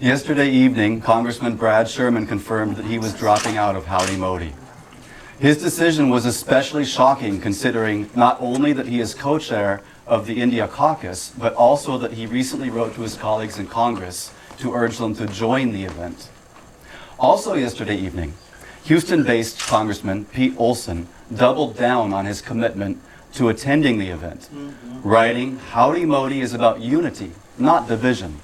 Yesterday evening, Congressman Brad Sherman confirmed that he was dropping out of Howdy Modi. His decision was especially shocking considering not only that he is co-chair of the India caucus, but also that he recently wrote to his colleagues in Congress to urge them to join the event. Also yesterday evening, Houston-based Congressman Pete Olson doubled down on his commitment to attending the event, writing, "Howdy Modi is about unity, not division."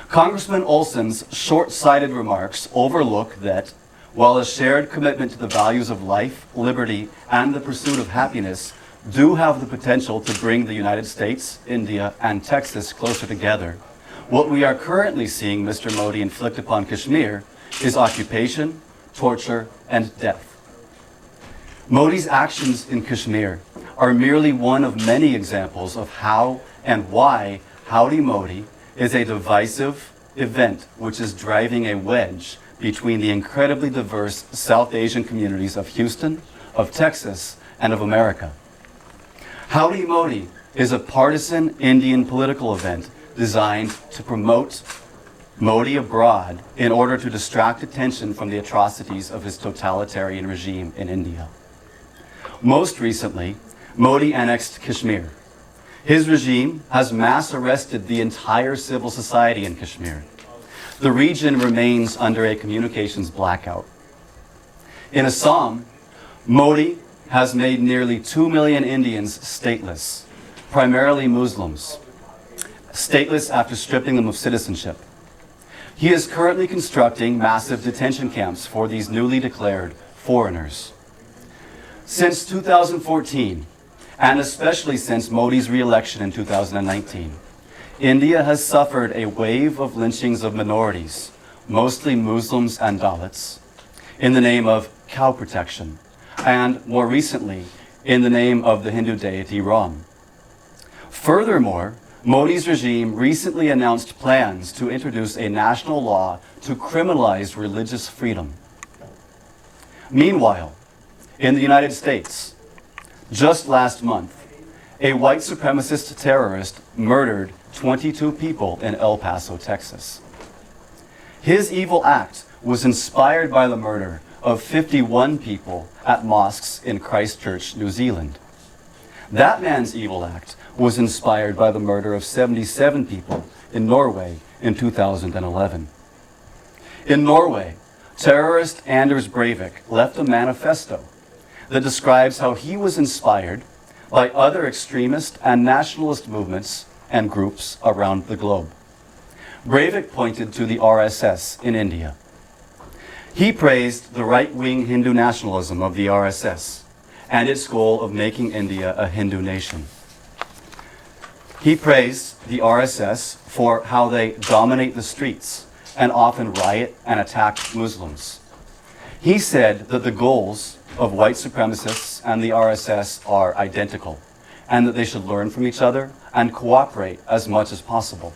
Congressman Olson's short-sighted remarks overlook that, while a shared commitment to the values of life, liberty, and the pursuit of happiness do have the potential to bring the United States, India, and Texas closer together, what we are currently seeing Mr. Modi inflict upon Kashmir is occupation, torture, and death. Modi's actions in Kashmir are merely one of many examples of how and why Howdy Modi is a divisive event which is driving a wedge between the incredibly diverse South Asian communities of Houston, of Texas, and of America. Howdy Modi is a partisan Indian political event designed to promote Modi abroad in order to distract attention from the atrocities of his totalitarian regime in India. Most recently, Modi annexed Kashmir. His regime has mass arrested the entire civil society in Kashmir. The region remains under a communications blackout. In Assam, Modi has made nearly 2 million Indians stateless, primarily Muslims, stateless after stripping them of citizenship. He is currently constructing massive detention camps for these newly declared foreigners. Since 2014, and especially since Modi's re-election in 2019, India has suffered a wave of lynchings of minorities, mostly Muslims and Dalits, in the name of cow protection, and more recently, in the name of the Hindu deity Ram. Furthermore, Modi's regime recently announced plans to introduce a national law to criminalize religious freedom. Meanwhile, in the United States, just last month, a white supremacist terrorist murdered 22 people in El Paso, Texas. His evil act was inspired by the murder of 51 people at mosques in Christchurch, New Zealand. That man's evil act was inspired by the murder of 77 people in Norway in 2011. In Norway, terrorist Anders Breivik left a manifesto that describes how he was inspired by other extremist and nationalist movements and groups around the globe. Breivik pointed to the RSS in India. He praised the right-wing Hindu nationalism of the RSS and its goal of making India a Hindu nation. He praised the RSS for how they dominate the streets and often riot and attack Muslims. He said that the goals of white supremacists and the RSS are identical, and that they should learn from each other and cooperate as much as possible.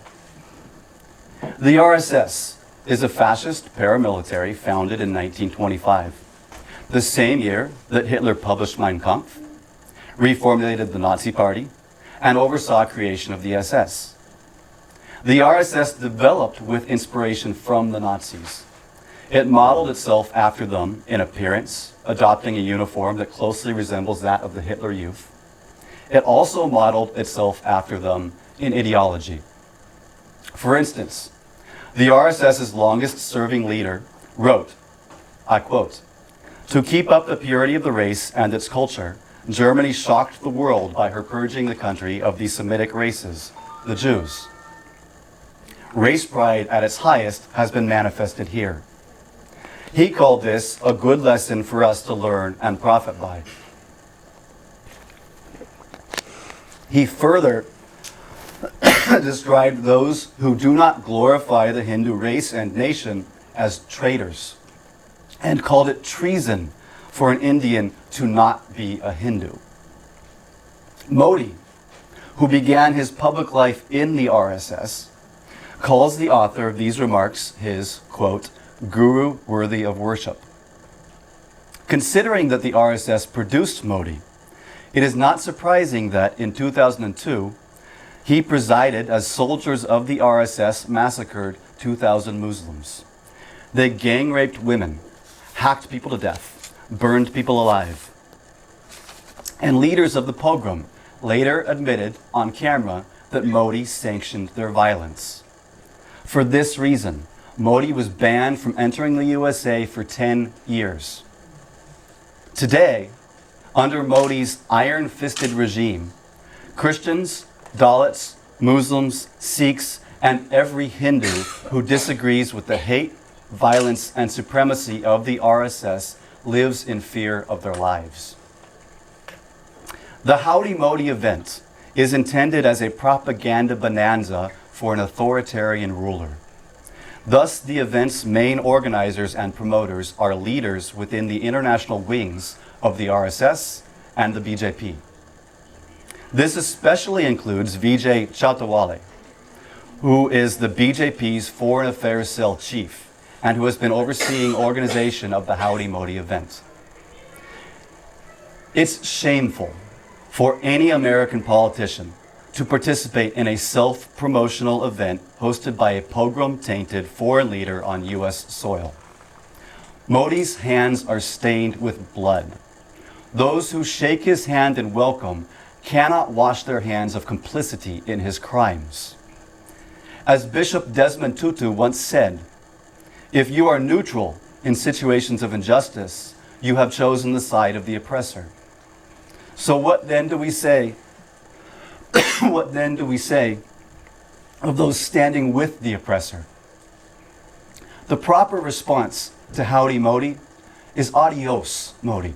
The RSS is a fascist paramilitary founded in 1925, the same year that Hitler published Mein Kampf, reformulated the Nazi Party, and oversaw creation of the SS. The RSS developed with inspiration from the Nazis. It modeled itself after them in appearance, adopting a uniform that closely resembles that of the Hitler Youth. It also modeled itself after them in ideology. For instance, the RSS's longest-serving leader wrote, I quote, "To keep up the purity of the race and its culture, Germany shocked the world by her purging the country of the Semitic races, the Jews. Race pride at its highest has been manifested here. He called this a good lesson for us to learn and profit by." He further described those who do not glorify the Hindu race and nation as traitors, and called it treason for an Indian to not be a Hindu. Modi, who began his public life in the RSS, calls the author of these remarks his, quote, guru worthy of worship. Considering that the RSS produced Modi, it is not surprising that in 2002, he presided as soldiers of the RSS massacred 2,000 Muslims. They gang raped women, hacked people to death, burned people alive. And leaders of the pogrom later admitted on camera that Modi sanctioned their violence. For this reason, Modi was banned from entering the USA for 10 years. Today, under Modi's iron-fisted regime, Christians, Dalits, Muslims, Sikhs, and every Hindu who disagrees with the hate, violence, and supremacy of the RSS lives in fear of their lives. The Howdy Modi event is intended as a propaganda bonanza for an authoritarian ruler. Thus, the event's main organizers and promoters are leaders within the international wings of the RSS and the BJP. This especially includes Vijay Chautawale, who is the BJP's Foreign Affairs Cell chief and who has been overseeing organization of the Howdy Modi event. It's shameful for any American politician to participate in a self-promotional event hosted by a pogrom-tainted foreign leader on U.S. soil. Modi's hands are stained with blood. Those who shake his hand in welcome cannot wash their hands of complicity in his crimes. As Bishop Desmond Tutu once said, "If you are neutral in situations of injustice, you have chosen the side of the oppressor." So what then do we say? What then do we say of those standing with the oppressor? The proper response to Howdy Modi is adios, Modi.